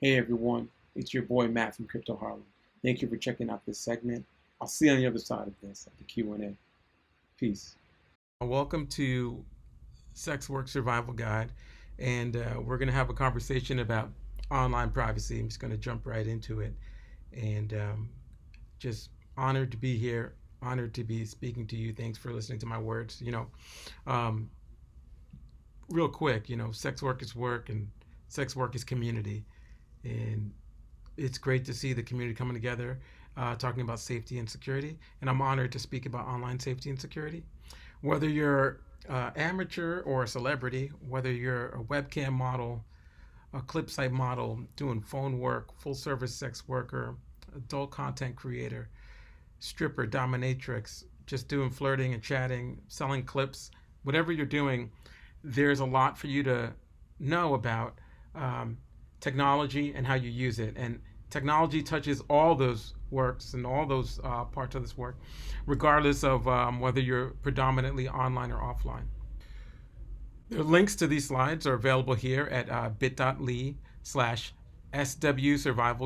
Hey everyone, it's your boy Matt from Crypto Harlem. Thank you for checking out this segment. I'll see you on the other side of this at the Q&A. Peace. Welcome to SWork Survival Guide, and we're going to have a conversation about online privacy. I'm just going to jump right into it, and just honored to be here, honored to be speaking to you. Thanks for listening to my words. Um, Real quick, sex work is work, and sex work is community, and it's great to see the community coming together, talking about safety and security. And I'm honored to speak about online safety and security. Whether you're amateur or a celebrity, whether you're a webcam model, a clip site model, doing phone work, full service sex worker, adult content creator, stripper, dominatrix, just doing flirting and chatting, selling clips, whatever you're doing, there's a lot for you to know about technology and how you use it. And technology touches all those works and all those parts of this work, regardless of whether you're predominantly online or offline. The links to these slides are available here at bit.ly/SW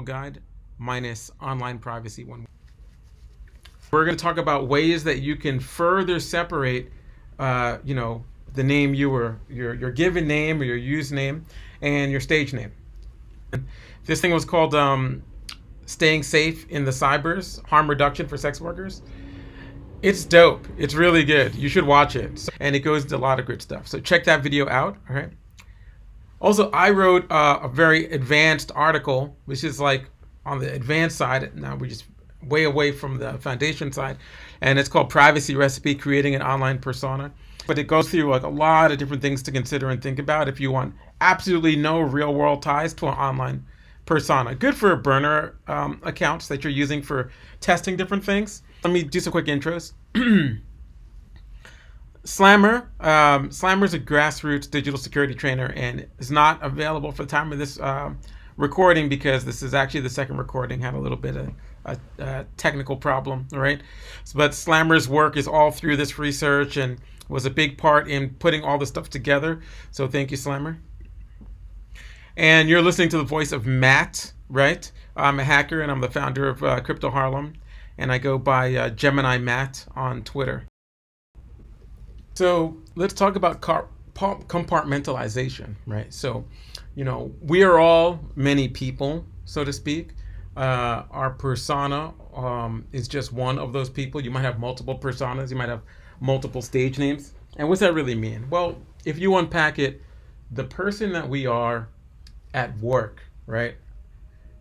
Guide minus online privacy one. We're going to talk about ways that you can further separate, the name your given name or your username and your stage name. This thing was called Staying Safe in the Cybers, Harm Reduction for Sex Workers. It's dope. It's really good. You should watch it. And it goes into a lot of good stuff. So check that video out. All right. Also, I wrote a very advanced article, which is like on the advanced side. Now we're just way away from the foundation side. And it's called Privacy Recipe, Creating an Online Persona. But it goes through like a lot of different things to consider and think about if you want absolutely no real world ties to an online persona. Good for burner accounts that you're using for testing different things. Let me do some quick intros. Slammer. Slammer's a grassroots digital security trainer and is not available for the time of this recording because this is actually the second recording. Had a little bit of a technical problem, right? But Slammer's work is all through this research and was a big part in putting all the stuff together. So thank you, Slammer. And you're listening to the voice of Matt, right? I'm a hacker and I'm the founder of Crypto Harlem. And I go by Gemini Matt on Twitter. So let's talk about compartmentalization, right? So, we are all many people, so to speak. Our persona is just one of those people. You might have multiple personas. You might have multiple stage names. And what's that really mean? Well, if you unpack it, the person that we are at work, right,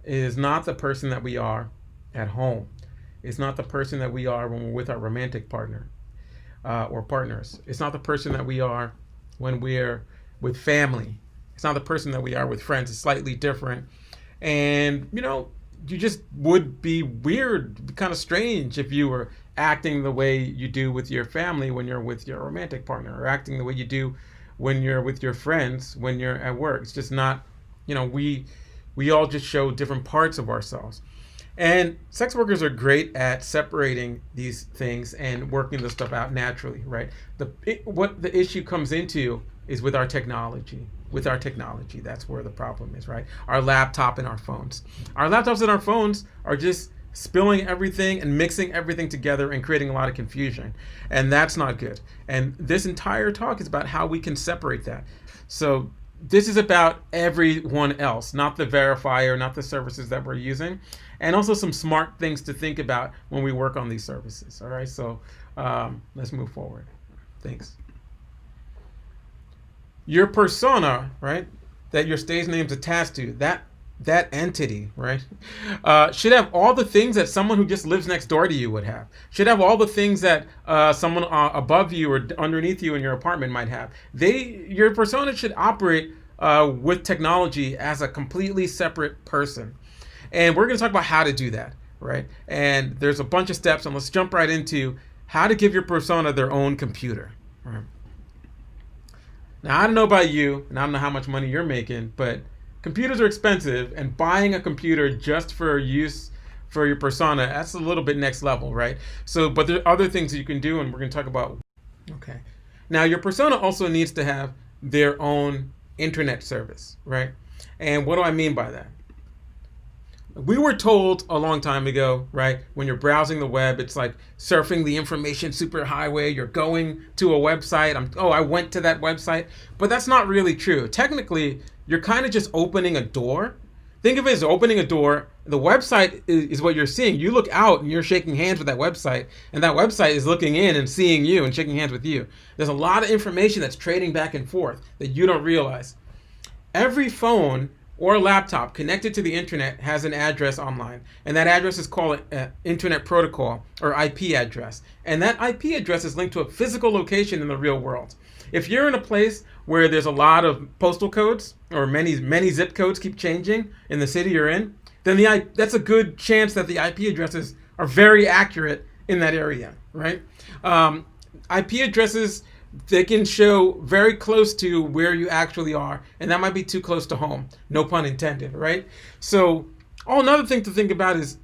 is not the person that we are at home. It's not the person that we are when we're with our romantic partner or partners. It's not the person that we are when we're with family. It's not the person that we are with friends. It's slightly different. And, you just would be weird, kind of strange if you were acting the way you do with your family when you're with your romantic partner, or acting the way you do when you're with your friends when you're at work. It's just not, we all just show different parts of ourselves. And sex workers are great at separating these things and working this stuff out naturally, right? What the issue comes into is with our technology. With our technology, that's where the problem is, right? Our laptop and our phones. Our laptops and our phones are just spilling everything and mixing everything together and creating a lot of confusion. And that's not good. And this entire talk is about how we can separate that. So this is about everyone else, not the verifier, not the services that we're using, and also some smart things to think about when we work on these services. All right, so let's move forward. Thanks. Your persona, right, that your stage name's attached to, that entity, right, should have all the things that someone who just lives next door to you would have. Should have all the things that someone above you or underneath you in your apartment might have. Your persona should operate with technology as a completely separate person. And we're going to talk about how to do that, right? And there's a bunch of steps, and let's jump right into how to give your persona their own computer. Right? Now, I don't know about you, and I don't know how much money you're making, but computers are expensive, and buying a computer just for use for your persona, that's a little bit next level, right? So, but there are other things that you can do, and we're going to talk about. Okay. Now, your persona also needs to have their own internet service, right? And what do I mean by that? We were told a long time ago, right? When you're browsing the web, it's like surfing the information superhighway. You're going to a website. I went to that website. But that's not really true. Technically, you're kind of just opening a door. Think of it as opening a door. The website is what you're seeing. You look out and you're shaking hands with that website, and that website is looking in and seeing you and shaking hands with you. There's a lot of information that's trading back and forth that you don't realize. Every phone or laptop connected to the internet has an address online, and that address is called an Internet Protocol, or IP address. And that IP address is linked to a physical location in the real world. If you're in a place where there's a lot of postal codes, or many zip codes keep changing in the city you're in, then that's a good chance that the IP addresses are very accurate in that area, right? IP addresses, they can show very close to where you actually are, and that might be too close to home. No pun intended, right? So, another thing to think about is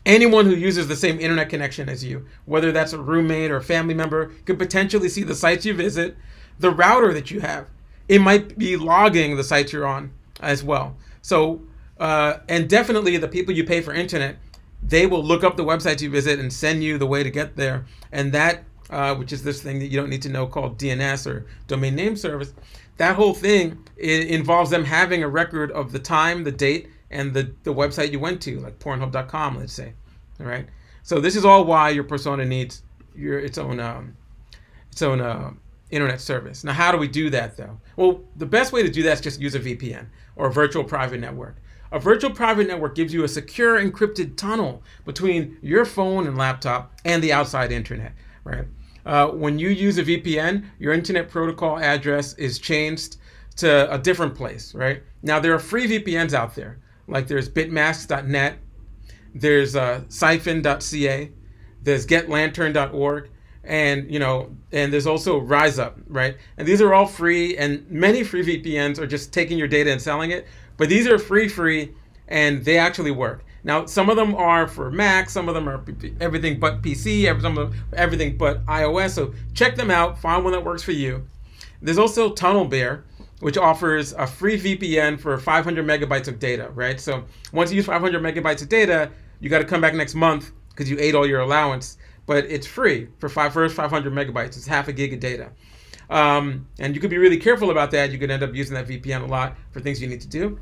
anyone who uses the same internet connection as you, whether that's a roommate or a family member, could potentially see the sites you visit, the router that you have. It might be logging the sites you're on as well. So, and definitely the people you pay for internet, they will look up the websites you visit and send you the way to get there. And that, which is this thing that you don't need to know called DNS, or domain name service, that whole thing, it involves them having a record of the time, the date, and the website you went to, like Pornhub.com, let's say. All right. So this is all why your persona needs its own internet service. Now, how do we do that, though? Well, the best way to do that is just use a VPN, or a virtual private network. A virtual private network gives you a secure encrypted tunnel between your phone and laptop and the outside internet, right? When you use a VPN, your internet protocol address is changed to a different place, right? Now, there are free VPNs out there. Like there's bitmask.net, there's siphon.ca, there's getlantern.org, and there's also RiseUp, right? And these are all free, and many free VPNs are just taking your data and selling it. But these are free, and they actually work. Now, some of them are for Mac, some of them are everything but PC, some of them everything but iOS. So check them out, find one that works for you. There's also TunnelBear, which offers a free VPN for 500 megabytes of data, right? So once you use 500 megabytes of data, you got to come back next month because you ate all your allowance. But it's free for first 500 megabytes. It's half a gig of data. And you could be really careful about that. You could end up using that VPN a lot for things you need to do.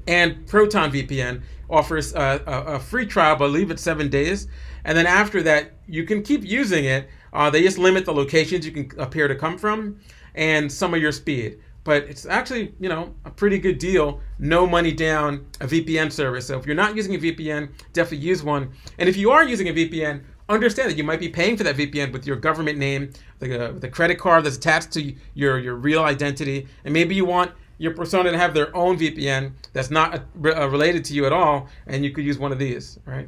And Proton VPN offers a free trial, I believe it's 7 days. And then after that, you can keep using it. They just limit the locations you can appear to come from and some of your speed. But it's actually, a pretty good deal. No money down, a VPN service. So if you're not using a VPN, definitely use one. And if you are using a VPN, understand that you might be paying for that VPN with your government name, the credit card that's attached to your real identity, and maybe you want your persona to have their own VPN that's not related to you at all, and you could use one of these, right?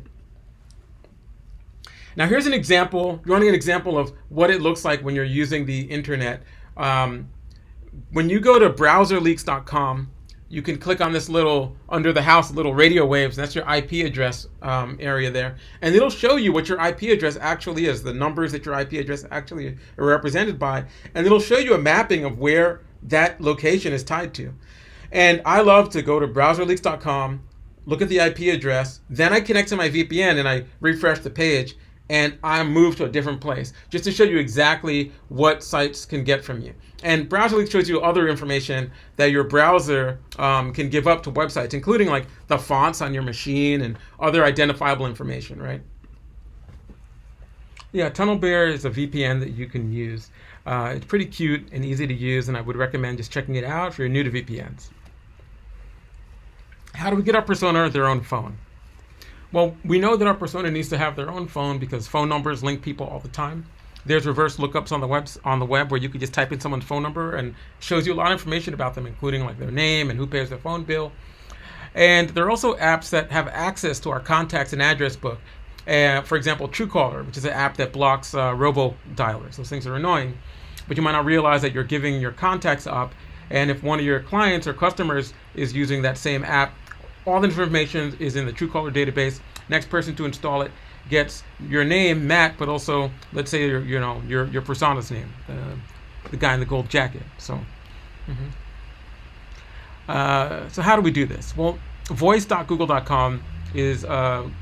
Now here's an example. You want an example of what it looks like when you're using the internet. When you go to browserleaks.com, you can click on this little, under the house, little radio waves. That's your IP address area there. And it'll show you what your IP address actually is, the numbers that your IP address actually are represented by. And it'll show you a mapping of where that location is tied to. And I love to go to browserleaks.com, look at the IP address, then I connect to my VPN and I refresh the page, and I move to a different place, just to show you exactly what sites can get from you. And BrowserLeaks shows you other information that your browser can give up to websites, including like the fonts on your machine and other identifiable information, right? Yeah, TunnelBear is a VPN that you can use. It's pretty cute and easy to use, and I would recommend just checking it out if you're new to VPNs. How do we get our persona their own phone? Well, we know that our persona needs to have their own phone because phone numbers link people all the time. There's reverse lookups on the web where you could just type in someone's phone number and shows you a lot of information about them, including like their name and who pays their phone bill. And there are also apps that have access to our contacts and address book. For example, Truecaller, which is an app that blocks robo-dialers. Those things are annoying, but you might not realize that you're giving your contacts up. And if one of your clients or customers is using that same app, all the information is in the Truecaller database. Next person to install it gets your name, Matt, but also, let's say your persona's name, the guy in the gold jacket. So, so how do we do this? Well, voice.google.com is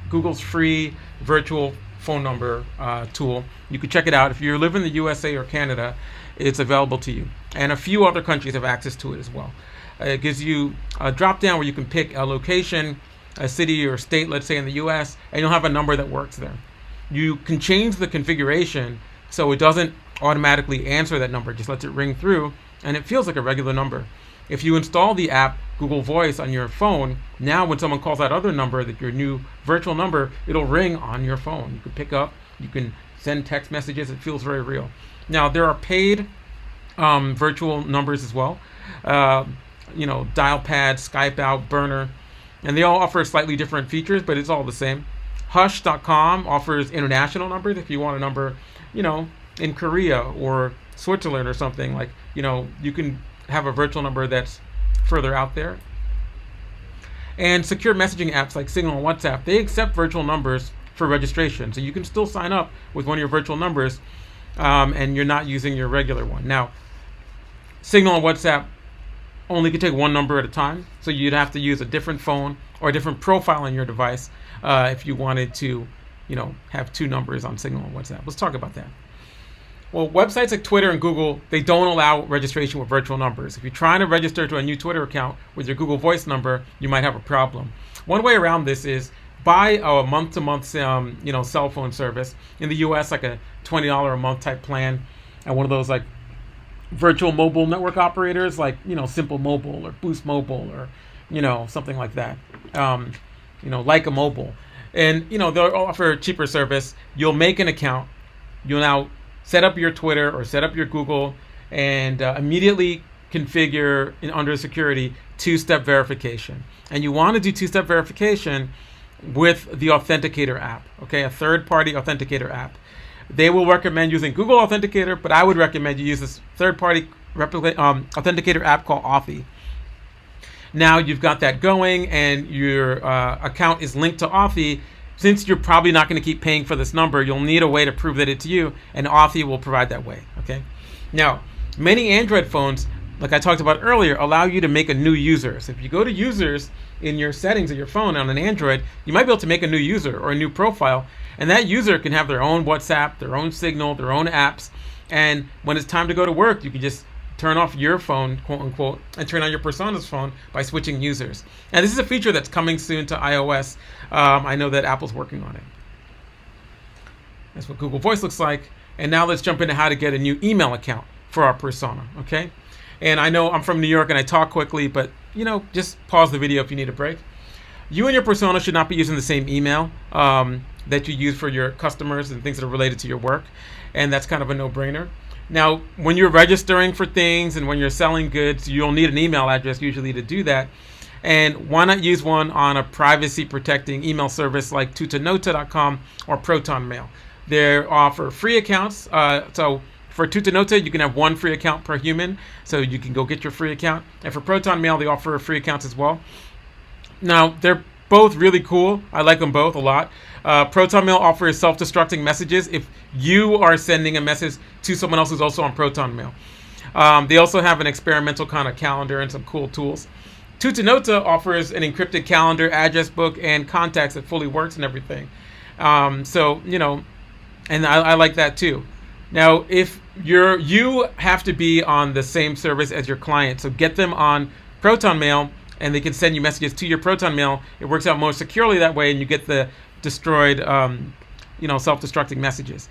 Google's free virtual phone number tool. You can check it out. If you live in the USA or Canada, it's available to you. And a few other countries have access to it as well. It gives you a drop down where you can pick a location, a city or state, let's say in the US, and you'll have a number that works there. You can change the configuration so it doesn't automatically answer that number, just lets it ring through, and it feels like a regular number. If you install the app Google Voice on your phone, now when someone calls that other number, that your new virtual number, it'll ring on your phone. You can pick up, you can send text messages. It feels very real. Now, there are paid virtual numbers as well. Dial pad, Skype out, burner, and they all offer slightly different features, but it's all the same. Hush.com offers international numbers. If you want a number, in Korea or Switzerland or something, like, you can have a virtual number that's further out there. And secure messaging apps like Signal and WhatsApp, they accept virtual numbers for registration. So you can still sign up with one of your virtual numbers, and you're not using your regular one. Now, Signal and WhatsApp only can take one number at a time, so you'd have to use a different phone or a different profile on your device if you wanted to, have two numbers on Signal and WhatsApp. Let's talk about that. Well, websites like Twitter and Google, they don't allow registration with virtual numbers. If you're trying to register to a new Twitter account with your Google Voice number, you might have a problem. One way around this is buy a month-to-month, cell phone service. In the U.S., like a $20 a month type plan, and one of those like virtual mobile network operators, like Simple Mobile or Boost Mobile or something like that. Like a mobile, and they'll offer a cheaper service. You'll make an account. You'll now set up your Twitter or set up your Google, and immediately configure under security two-step verification. And you want to do two-step verification with the Authenticator app, okay, a third-party Authenticator app. They will recommend using Google Authenticator, but I would recommend you use this third-party Authenticator app called Authy. Now you've got that going, and your account is linked to Authy. Since you're probably not going to keep paying for this number, you'll need a way to prove that it's you, and Authy will provide that way, okay? Now, many Android phones, like I talked about earlier, allow you to make a new user. So if you go to users in your settings of your phone on an Android, you might be able to make a new user or a new profile, and that user can have their own WhatsApp, their own Signal, their own apps, and when it's time to go to work, you can just turn off your phone, quote unquote, and turn on your persona's phone by switching users. And this is a feature that's coming soon to iOS. I know that Apple's working on it. That's what Google Voice looks like. And now let's jump into how to get a new email account for our persona, okay? And I know I'm from New York and I talk quickly, but just pause the video if you need a break. You and your persona should not be using the same email that you use for your customers and things that are related to your work. And that's kind of a no-brainer. Now, when you're registering for things and when you're selling goods, you'll need an email address usually to do that. And why not use one on a privacy-protecting email service like tutanota.com or ProtonMail? They offer free accounts. So for Tutanota, you can have one free account per human, so you can go get your free account. And for ProtonMail, they offer free accounts as well. Now, they're both really cool. I like them both a lot. ProtonMail offers self-destructing messages if you are sending a message to someone else who's also on ProtonMail. They also have an experimental kind of calendar and some cool tools. Tutanota offers an encrypted calendar, address book, and contacts that fully works and everything. And I like that too. Now, if you have to be on the same service as your client, so get them on ProtonMail, and they can send you messages to your ProtonMail. It works out more securely that way, and you get the destroyed, self-destructing messages.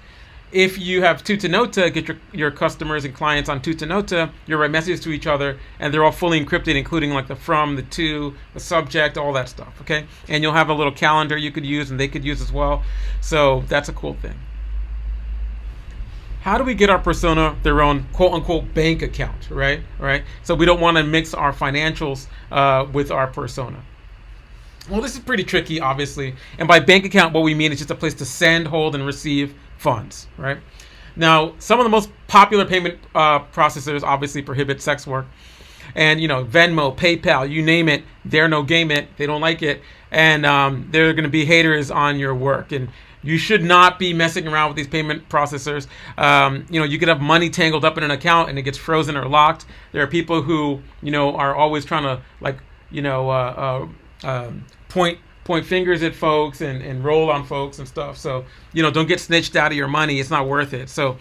If you have Tutanota, get your customers and clients on Tutanota, you'll write messages to each other, and they're all fully encrypted, including like the from, the to, the subject, all that stuff, okay? And you'll have a little calendar you could use and they could use as well. So that's a cool thing. How do we get our persona their own quote-unquote bank account, right? So we don't want to mix our financials with our persona. Well, this is pretty tricky, obviously. And by bank account, what we mean is just a place to send, hold, and receive funds, right? Now, some of the most popular payment processors obviously prohibit sex work. And, Venmo, PayPal, you name it, they're no game it. They don't like it. And they're going to be haters on your work. And you should not be messing around with these payment processors. You could have money tangled up in an account and it gets frozen or locked. There are people who, are always trying to point fingers at folks and roll on folks and stuff. So, don't get snitched out of your money. It's not worth it. So,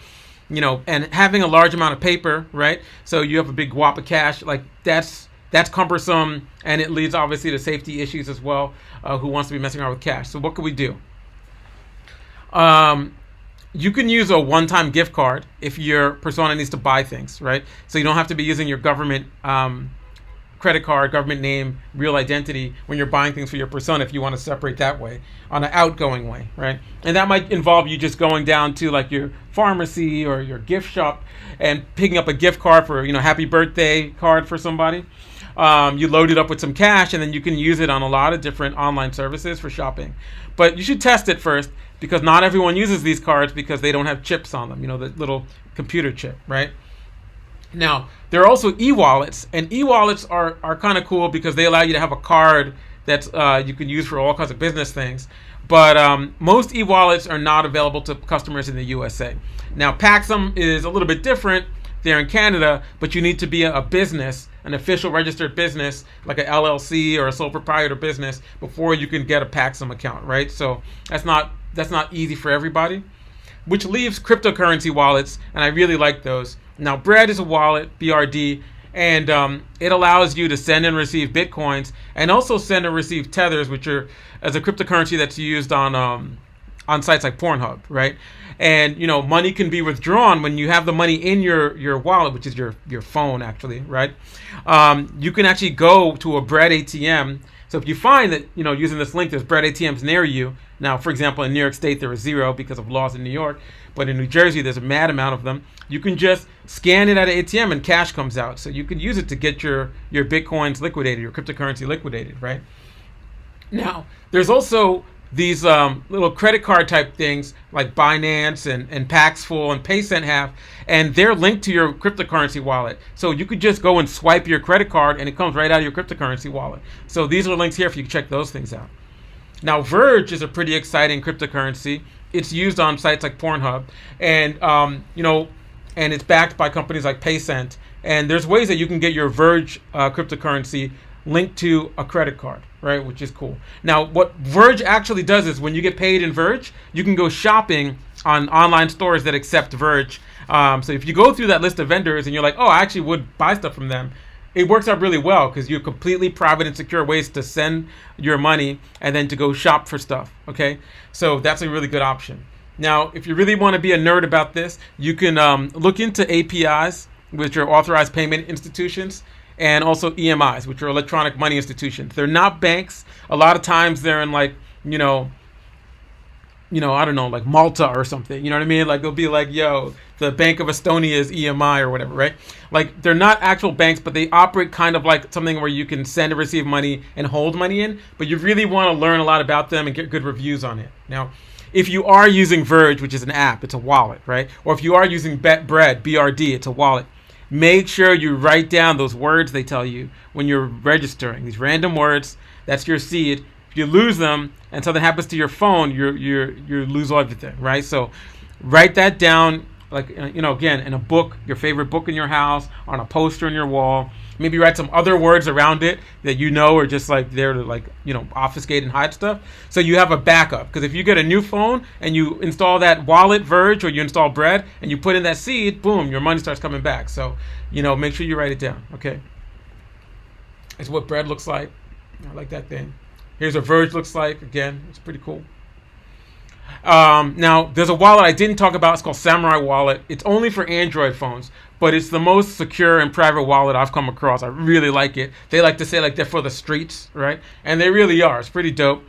and having a large amount of paper, right? So you have a big whop of cash, like that's cumbersome, and it leads obviously to safety issues as well. Who wants to be messing around with cash? So what can we do? You can use a one-time gift card if your persona needs to buy things, right? So you don't have to be using your government credit card, government name, real identity when you're buying things for your persona if you want to separate that way, on an outgoing way, right? And that might involve you just going down to like your pharmacy or your gift shop and picking up a gift card for, happy birthday card for somebody. You load it up with some cash, and then you can use it on a lot of different online services for shopping. But you should test it first, because not everyone uses these cards because they don't have chips on them, the little computer chip, right? Now, there are also e-wallets, and e-wallets are kind of cool because they allow you to have a card that's you can use for all kinds of business things. But most e-wallets are not available to customers in the USA. Now, Paxum is a little bit different there in Canada, but you need to be a business, an official registered business, like an LLC or a sole proprietor business, before you can get a Paxum account, right? So that's not easy for everybody, which leaves cryptocurrency wallets, and I really like those. Now, Bread is a wallet, BRD, and it allows you to send and receive Bitcoins, and also send and receive tethers, which are as a cryptocurrency that's used on sites like Pornhub, right? And money can be withdrawn when you have the money in your wallet, which is your phone, actually, right? You can actually go to a Bread ATM. So if you find that using this link, there's Bread ATMs near you. Now, for example, in New York State there are 0 because of laws in New York, but in New Jersey there's a mad amount of them. You can just scan it at an ATM and cash comes out. So you can use it to get your Bitcoins liquidated, your cryptocurrency liquidated, right? Now, there's also these little credit card type things like Binance and Paxful and Paycent have, and they're linked to your cryptocurrency wallet. So you could just go and swipe your credit card and it comes right out of your cryptocurrency wallet. So these are links here if you can check those things out. Now, Verge is a pretty exciting cryptocurrency. It's used on sites like Pornhub, and and it's backed by companies like Paycent. And there's ways that you can get your Verge cryptocurrency linked to a credit card, right? Which is cool. Now, what Verge actually does is when you get paid in Verge, you can go shopping on online stores that accept Verge. So if you go through that list of vendors and you're like, oh, I actually would buy stuff from them, it works out really well because you have completely private and secure ways to send your money and then to go shop for stuff, okay? So that's a really good option. Now, if you really want to be a nerd about this, you can look into APIs, which are authorized payment institutions, and also EMIs, which are electronic money institutions. They're not banks. A lot of times they're in like, I don't know, like Malta or something. You know what I mean? Like they'll be like, yo, the Bank of Estonia is EMI or whatever, right? Like they're not actual banks, but they operate kind of like something where you can send and receive money and hold money in, but you really want to learn a lot about them and get good reviews on it. Now, if you are using Verge, which is an app, it's a wallet, right? Or if you are using Bread, BRD, it's a wallet. Make sure you write down those words they tell you when you're registering. These random words, that's your seed. If you lose them and something happens to your phone, you lose everything, right? So write that down, like, again, in a book, your favorite book in your house, on a poster on your wall. Maybe write some other words around it that are just like there to obfuscate and hide stuff. So you have a backup. Because if you get a new phone and you install that wallet, Verge, or you install Bread, and you put in that seed, boom, your money starts coming back. So, make sure you write it down, okay? It's what Bread looks like. I like that thing. Here's what Verge looks like. Again, it's pretty cool. Now, there's a wallet I didn't talk about. It's called Samurai Wallet. It's only for Android phones, but it's the most secure and private wallet I've come across. I really like it. They like to say like they're for the streets, right? And they really are. It's pretty dope.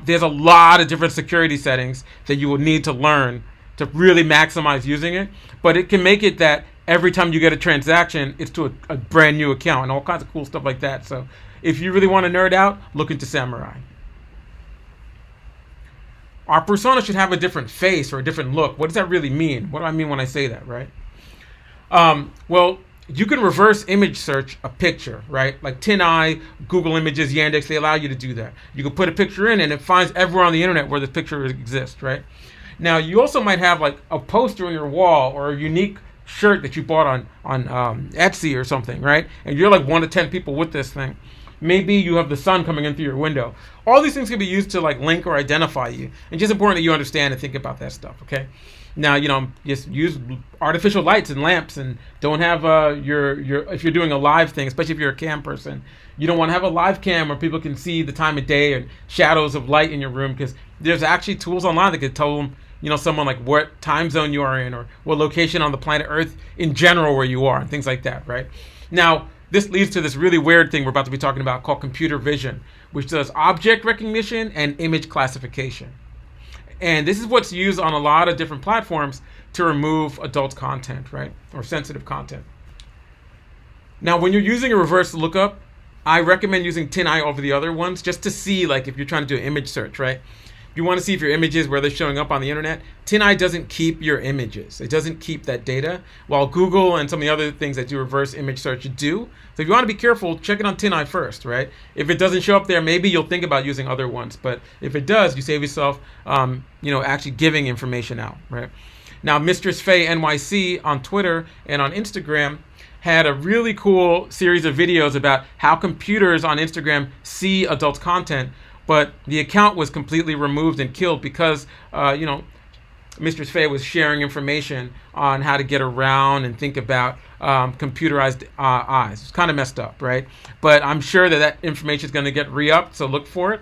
There's a lot of different security settings that you will need to learn to really maximize using it, but it can make it that every time you get a transaction, it's to a brand new account and all kinds of cool stuff like that. So if you really want to nerd out, look into Samurai. Our persona should have a different face or a different look. What does that really mean? What do I mean when I say that, right? Well, you can reverse image search a picture, right? Like TinEye, Google Images, Yandex, they allow you to do that. You can put a picture in and it finds everywhere on the internet where the picture exists, right? Now, you also might have like a poster on your wall or a unique shirt that you bought on Etsy or something, right? And you're like 1 to 10 people with this thing. Maybe you have the sun coming in through your window. All these things can be used to like link or identify you. And just important that you understand and think about that stuff, okay? Now, just use artificial lights and lamps, and don't have your if you're doing a live thing, especially if you're a cam person, you don't want to have a live cam where people can see the time of day and shadows of light in your room, because there's actually tools online that could tell them, someone like what time zone you are in, or what location on the planet Earth in general where you are, and things like that, right? Now, this leads to this really weird thing we're about to be talking about called computer vision, which does object recognition and image classification. And this is what's used on a lot of different platforms to remove adult content, right? Or sensitive content. Now, when you're using a reverse lookup, I recommend using TinEye over the other ones, just to see, like, if you're trying to do an image search, right? If you want to see if your images, where they're showing up on the internet, TinEye doesn't keep your images. It doesn't keep that data, while Google and some of the other things that do reverse image search do. So if you want to be careful, check it on TinEye first, right? If it doesn't show up there, maybe you'll think about using other ones. But if it does, you save yourself, actually giving information out, right? Now, Mistress Faye NYC on Twitter and on Instagram had a really cool series of videos about how computers on Instagram see adult content, but the account was completely removed and killed because, Mistress Faye was sharing information on how to get around and think about computerized eyes. It's kind of messed up, right? But I'm sure that information is going to get re-upped, so look for it.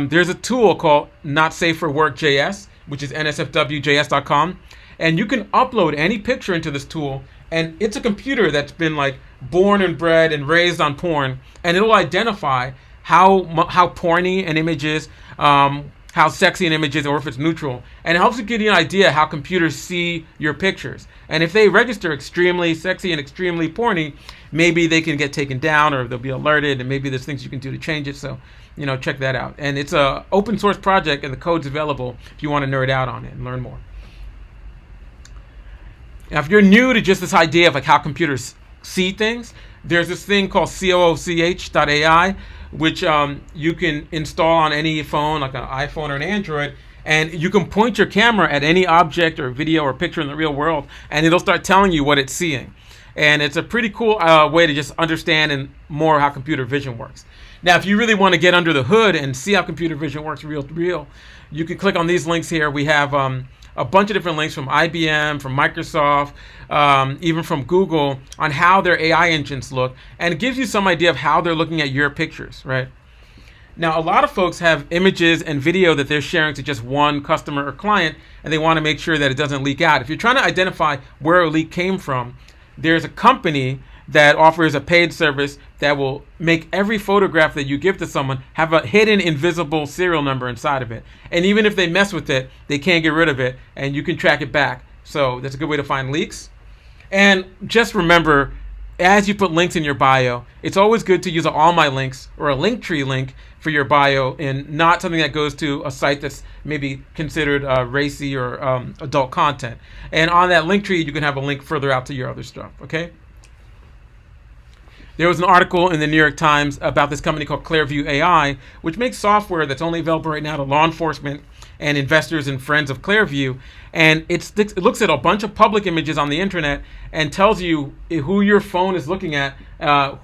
There's a tool called NotSaferWork.js, which is nsfwjs.com, and you can upload any picture into this tool, and it's a computer that's been like born and bred and raised on porn, and it'll identify how porny an image is, how sexy an image is, or if it's neutral. And it helps you get an idea how computers see your pictures. And if they register extremely sexy and extremely porny, maybe they can get taken down, or they'll be alerted, and maybe there's things you can do to change it. So, check that out. And it's a open source project, and the code's available if you want to nerd out on it and learn more. Now, if you're new to just this idea of like how computers see things, there's this thing called COOCH.ai, which you can install on any phone, like an iPhone or an Android, and you can point your camera at any object or video or picture in the real world, and it'll start telling you what it's seeing. And it's a pretty cool way to just understand and more how computer vision works. Now, if you really want to get under the hood and see how computer vision works real, you can click on these links here. We have a bunch of different links from IBM, from Microsoft, even from Google, on how their AI engines look, and it gives you some idea of how they're looking at your pictures, right? Now, a lot of folks have images and video that they're sharing to just one customer or client, and they want to make sure that it doesn't leak out. If you're trying to identify where a leak came from, there's a company that offers a paid service that will make every photograph that you give to someone have a hidden invisible serial number inside of it. And even if they mess with it, they can't get rid of it, and you can track it back. So that's a good way to find leaks. And just remember, as you put links in your bio, it's always good to use an all my links or a Linktree link for your bio, and not something that goes to a site that's maybe considered racy or adult content. And on that Linktree, you can have a link further out to your other stuff, okay? There was an article in the New York Times about this company called Clearview AI, which makes software that's only available right now to law enforcement and investors and friends of Clearview. And it looks at a bunch of public images on the internet and tells you who your phone is looking at,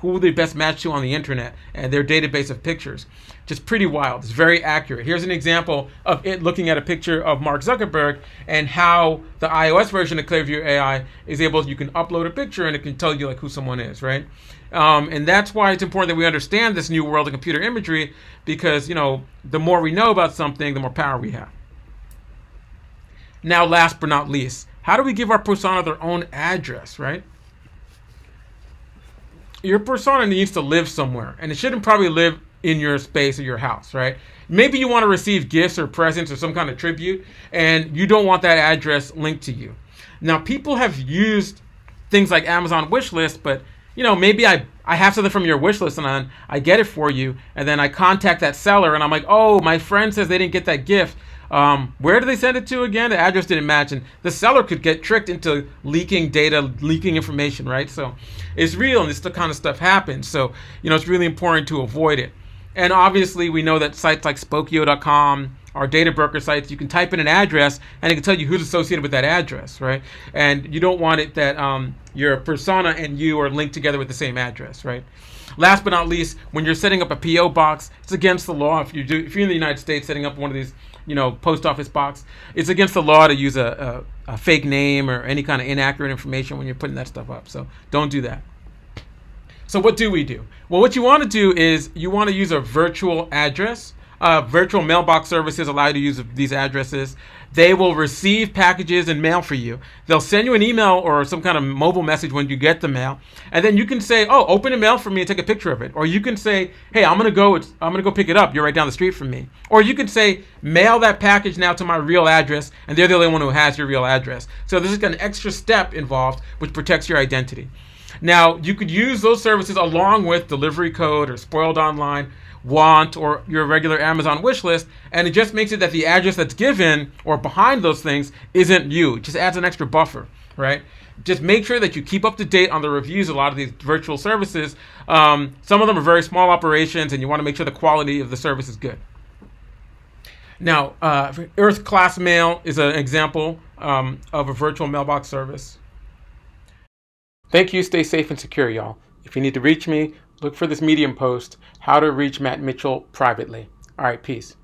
who they best match to on the internet, and their database of pictures. Just pretty wild. It's very accurate. Here's an example of it looking at a picture of Mark Zuckerberg, and how the iOS version of Clearview AI is able, you can upload a picture and it can tell you like who someone is, right? And that's why it's important that we understand this new world of computer imagery, because the more we know about something, the more power we have. Now, last but not least, how do we give our persona their own address, right? Your persona needs to live somewhere, and it shouldn't probably live in your space or your house, right? Maybe you want to receive gifts or presents or some kind of tribute, and you don't want that address linked to you. Now, people have used things like Amazon wishlist, but maybe I have something from your wish list and I get it for you, and then I contact that seller and I'm like, oh, my friend says they didn't get that gift. Where did they send it to again? The address didn't match, and the seller could get tricked into leaking data, leaking information, right? So it's real, and this kind of stuff happens. So, it's really important to avoid it. And obviously, we know that sites like Spokeo.com, our data broker sites, you can type in an address and it can tell you who's associated with that address, right? And you don't want it that your persona and you are linked together with the same address, right? Last but not least, when you're setting up a PO box, it's against the law. If you're in the United States setting up one of these, post office box, it's against the law to use a fake name or any kind of inaccurate information when you're putting that stuff up. So don't do that. So what do we do? Well, what you want to do is you want to use a virtual address. Virtual mailbox services allow you to use these addresses. They will receive packages and mail for you. They'll send you an email or some kind of mobile message when you get the mail, and then you can say, "Oh, open the mail for me and take a picture of it." Or you can say, "Hey, I'm gonna go pick it up. You're right down the street from me." Or you can say, "Mail that package now to my real address," and they're the only one who has your real address. So there's an extra step involved, which protects your identity. Now, you could use those services along with Delivery Code or Spoiled Online, Want, or your regular Amazon wish list, and it just makes it that the address that's given or behind those things isn't you. It just adds an extra buffer, right? Just make sure that you keep up to date on the reviews of a lot of these virtual services. Some of them are very small operations, and you want to make sure the quality of the service is good. Now, Earth Class Mail is an example of a virtual mailbox service. Thank you. Stay safe and secure, y'all. If you need to reach me, look for this Medium post, How to Reach Matt Mitchell Privately. All right, peace.